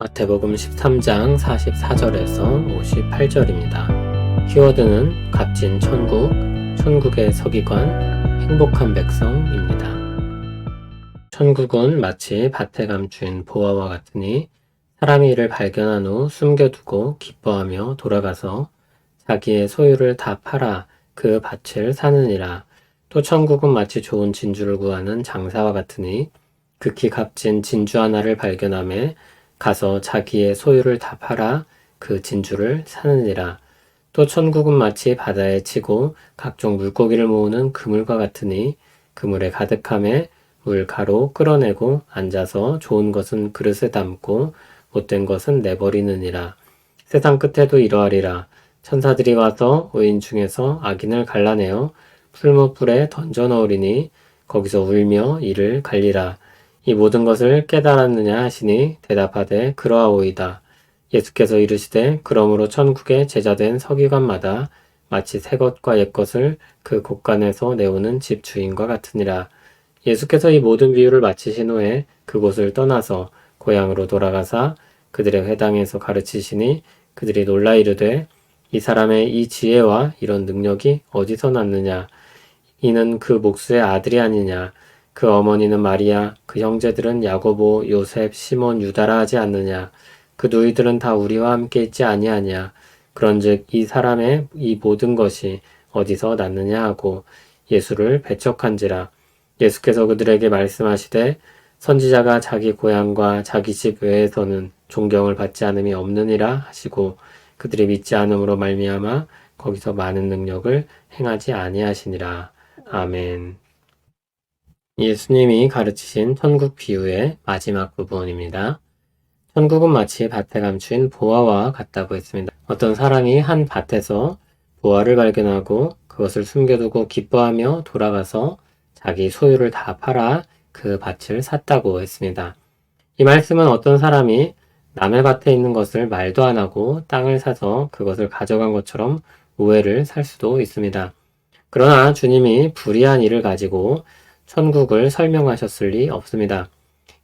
마태복음 13장 44절에서 58절입니다. 키워드는 값진 천국, 천국의 서기관, 행복한 백성입니다. 천국은 마치 밭에 감춘 보화와 같으니 사람이 이를 발견한 후 숨겨두고 기뻐하며 돌아가서 자기의 소유를 다 팔아 그 밭을 사느니라. 또 천국은 마치 좋은 진주를 구하는 장사와 같으니 극히 값진 진주 하나를 발견하매 가서 자기의 소유를 다 팔아 그 진주를 사느니라. 또 천국은 마치 바다에 치고 각종 물고기를 모으는 그물과 같으니 그물에 가득함에 물가로 끌어내고 앉아서 좋은 것은 그릇에 담고 못된 것은 내버리느니라. 세상 끝에도 이러하리라. 천사들이 와서 의인 중에서 악인을 갈라내어 풀무불에 던져 넣으리니 거기서 울며 이를 갈리라. 이 모든 것을 깨달았느냐 하시니 대답하되 그러하오이다. 예수께서 이르시되 그러므로 천국에 제자된 서기관마다 마치 새 것과 옛 것을 그 곳간에서 내오는 집 주인과 같으니라. 예수께서 이 모든 비유를 마치신 후에 그곳을 떠나서 고향으로 돌아가사 그들의 회당에서 가르치시니 그들이 놀라 이르되 이 사람의 이 지혜와 이런 능력이 어디서 났느냐? 이는 그 목수의 아들이 아니냐? 그 어머니는 마리아, 그 형제들은 야고보, 요셉, 시몬, 유다라 하지 않느냐? 그 누이들은 다 우리와 함께 있지 아니하냐? 그런즉 이 사람의 이 모든 것이 어디서 났느냐 하고 예수를 배척한지라. 예수께서 그들에게 말씀하시되 선지자가 자기 고향과 자기 집 외에서는 존경을 받지 않음이 없느니라 하시고 그들이 믿지 않음으로 말미암아 거기서 많은 능력을 행하지 아니하시니라. 아멘. 예수님이 가르치신 천국 비유의 마지막 부분입니다. 천국은 마치 밭에 감춘 보화와 같다고 했습니다. 어떤 사람이 한 밭에서 보화를 발견하고 그것을 숨겨두고 기뻐하며 돌아가서 자기 소유를 다 팔아 그 밭을 샀다고 했습니다. 이 말씀은 어떤 사람이 남의 밭에 있는 것을 말도 안 하고 땅을 사서 그것을 가져간 것처럼 오해를 살 수도 있습니다. 그러나 주님이 불의한 일을 가지고 천국을 설명하셨을 리 없습니다.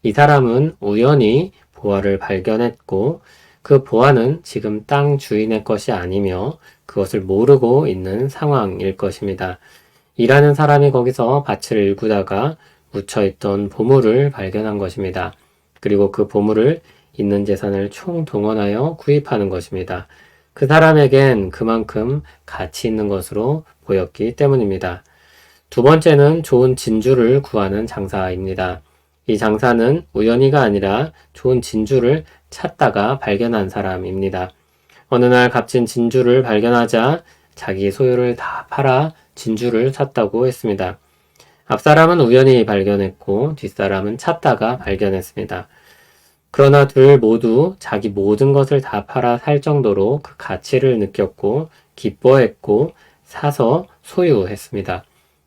이 사람은 우연히 보화를 발견했고 그 보화는 지금 땅 주인의 것이 아니며 그것을 모르고 있는 상황일 것입니다. 일하는 사람이 거기서 밭을 일구다가 묻혀있던 보물을 발견한 것입니다. 그리고 그 보물을 있는 재산을 총동원하여 구입하는 것입니다. 그 사람에겐 그만큼 가치 있는 것으로 보였기 때문입니다. 두 번째는 좋은 진주를 구하는 장사입니다. 이 장사는 우연히가 아니라 좋은 진주를 찾다가 발견한 사람입니다. 어느 날 값진 진주를 발견하자 자기 소유를 다 팔아 진주를 샀다고 했습니다. 앞사람은 우연히 발견했고 뒷사람은 찾다가 발견했습니다. 그러나 둘 모두 자기 모든 것을 다 팔아 살 정도로 그 가치를 느꼈고 기뻐했고 사서 소유했습니다.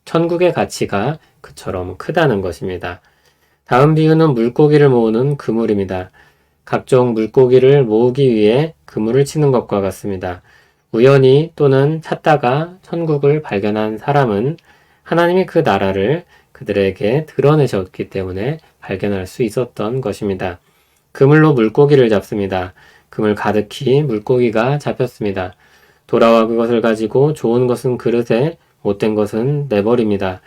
천국의 가치가 그처럼 크다는 것입니다. 다음 비유는 물고기를 모으는 그물입니다. 각종 물고기를 모으기 위해 그물을 치는 것과 같습니다. 우연히 또는 찾다가 천국을 발견한 사람은 하나님이 그 나라를 그들에게 드러내셨기 때문에 발견할 수 있었던 것입니다. 그물로 물고기를 잡습니다. 그물 가득히 물고기가 잡혔습니다. 돌아와 그것을 가지고 좋은 것은 그릇에 못된 것은 내버립니다.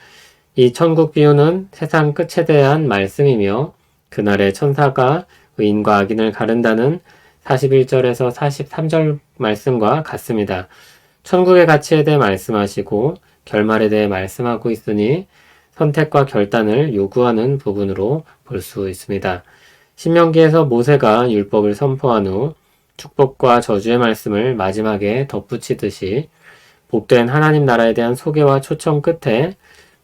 이 천국 비유는 세상 끝에 대한 말씀이며 그날의 천사가 의인과 악인을 가른다는 41절에서 43절 말씀과 같습니다. 천국의 가치에 대해 말씀하시고 결말에 대해 말씀하고 있으니 선택과 결단을 요구하는 부분으로 볼 수 있습니다. 신명기에서 모세가 율법을 선포한 후 축복과 저주의 말씀을 마지막에 덧붙이듯이 복된 하나님 나라에 대한 소개와 초청 끝에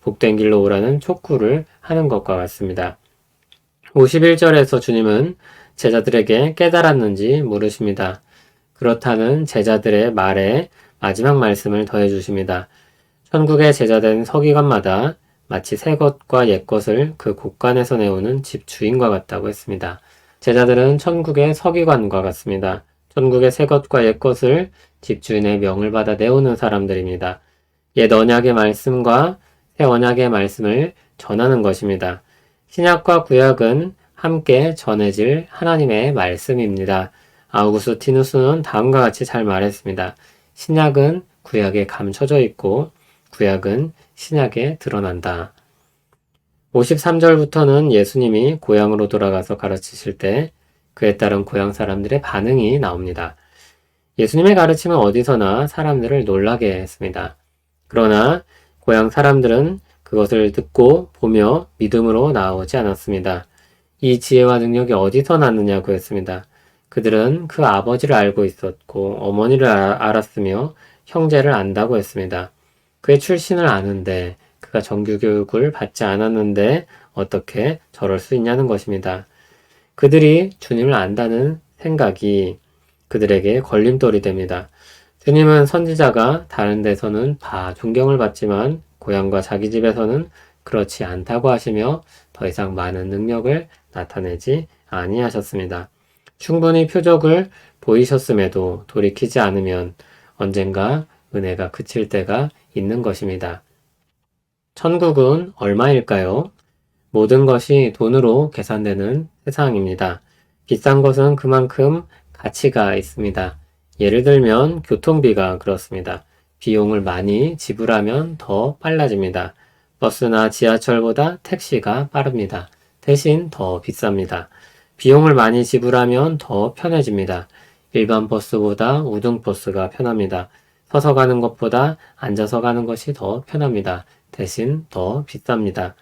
복된 길로 오라는 촉구를 하는 것과 같습니다. 51절에서 주님은 제자들에게 깨달았는지 물으십니다. 그렇다는 제자들의 말에 마지막 말씀을 더해 주십니다. 천국의 제자된 서기관마다 마치 새 것과 옛 것을 그 곳간에서 내오는 집 주인과 같다고 했습니다. 제자들은 천국의 서기관과 같습니다. 천국의 새 것과 옛 것을 집주인의 명을 받아 내오는 사람들입니다. 옛 언약의 말씀과 새 언약의 말씀을 전하는 것입니다. 신약과 구약은 함께 전해질 하나님의 말씀입니다. 아우구스티누스는 다음과 같이 잘 말했습니다. 신약은 구약에 감춰져 있고 구약은 신약에 드러난다. 53절부터는 예수님이 고향으로 돌아가서 가르치실 때 그에 따른 고향 사람들의 반응이 나옵니다. 예수님의 가르침은 어디서나 사람들을 놀라게 했습니다. 그러나 고향 사람들은 그것을 듣고 보며 믿음으로 나오지 않았습니다. 이 지혜와 능력이 어디서 났느냐고 했습니다. 그들은 그 아버지를 알고 있었고 어머니를 알았으며 형제를 안다고 했습니다. 그의 출신을 아는데 그가 정규교육을 받지 않았는데 어떻게 저럴 수 있냐는 것입니다. 그들이 주님을 안다는 생각이 그들에게 걸림돌이 됩니다. 주님은 선지자가 다른 데서는 다 존경을 받지만 고향과 자기 집에서는 그렇지 않다고 하시며 더 이상 많은 능력을 나타내지 아니하셨습니다. 충분히 표적을 보이셨음에도 돌이키지 않으면 언젠가 은혜가 그칠 때가 있는 것입니다. 천국은 얼마일까요? 모든 것이 돈으로 계산되는 세상입니다. 비싼 것은 그만큼 가치가 있습니다. 예를 들면 교통비가 그렇습니다. 비용을 많이 지불하면 더 빨라집니다. 버스나 지하철보다 택시가 빠릅니다. 대신 더 비쌉니다. 비용을 많이 지불하면 더 편해집니다. 일반 버스보다 우등버스가 편합니다. 서서 가는 것보다 앉아서 가는 것이 더 편합니다. 대신 더 비쌉니다.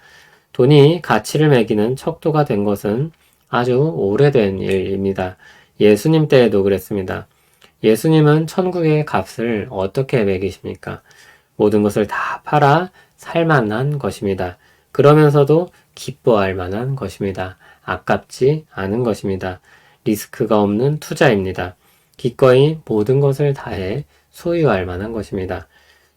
돈이 가치를 매기는 척도가 된 것은 아주 오래된 일입니다. 예수님 때에도 그랬습니다. 예수님은 천국의 값을 어떻게 매기십니까? 모든 것을 다 팔아 살만한 것입니다. 그러면서도 기뻐할 만한 것입니다. 아깝지 않은 것입니다. 리스크가 없는 투자입니다. 기꺼이 모든 것을 다해 소유할 만한 것입니다.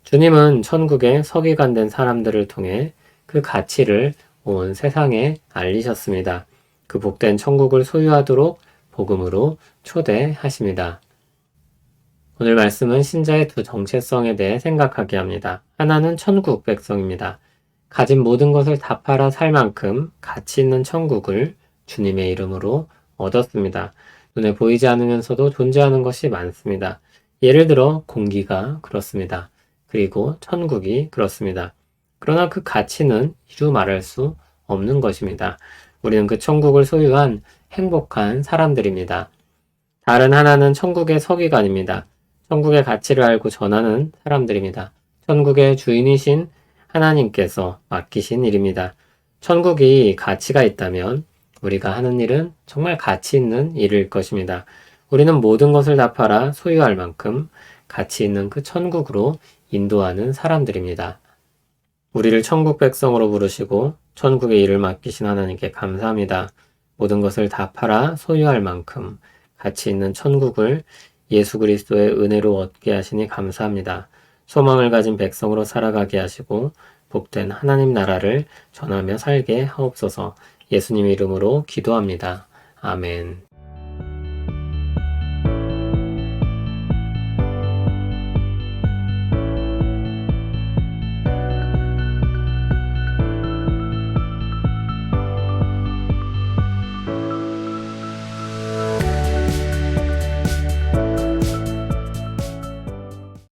주님은 천국에 서기관 된 사람들을 통해 그 가치를 온 세상에 알리셨습니다. 그 복된 천국을 소유하도록 복음으로 초대하십니다. 오늘 말씀은 신자의 두 정체성에 대해 생각하게 합니다. 하나는 천국 백성입니다. 가진 모든 것을 다 팔아 살 만큼 가치 있는 천국을 주님의 이름으로 얻었습니다. 눈에 보이지 않으면서도 존재하는 것이 많습니다. 예를 들어 공기가 그렇습니다. 그리고 천국이 그렇습니다. 그러나 그 가치는 이루 말할 수 없는 것입니다. 우리는 그 천국을 소유한 행복한 사람들입니다. 다른 하나는 천국의 서기관입니다. 천국의 가치를 알고 전하는 사람들입니다. 천국의 주인이신 하나님께서 맡기신 일입니다. 천국이 가치가 있다면 우리가 하는 일은 정말 가치 있는 일일 것입니다. 우리는 모든 것을 다 팔아 소유할 만큼 가치 있는 그 천국으로 인도하는 사람들입니다. 우리를 천국 백성으로 부르시고 천국의 일을 맡기신 하나님께 감사합니다. 모든 것을 다 팔아 소유할 만큼 가치 있는 천국을 예수 그리스도의 은혜로 얻게 하시니 감사합니다. 소망을 가진 백성으로 살아가게 하시고 복된 하나님 나라를 전하며 살게 하옵소서. 예수님 이름으로 기도합니다. 아멘.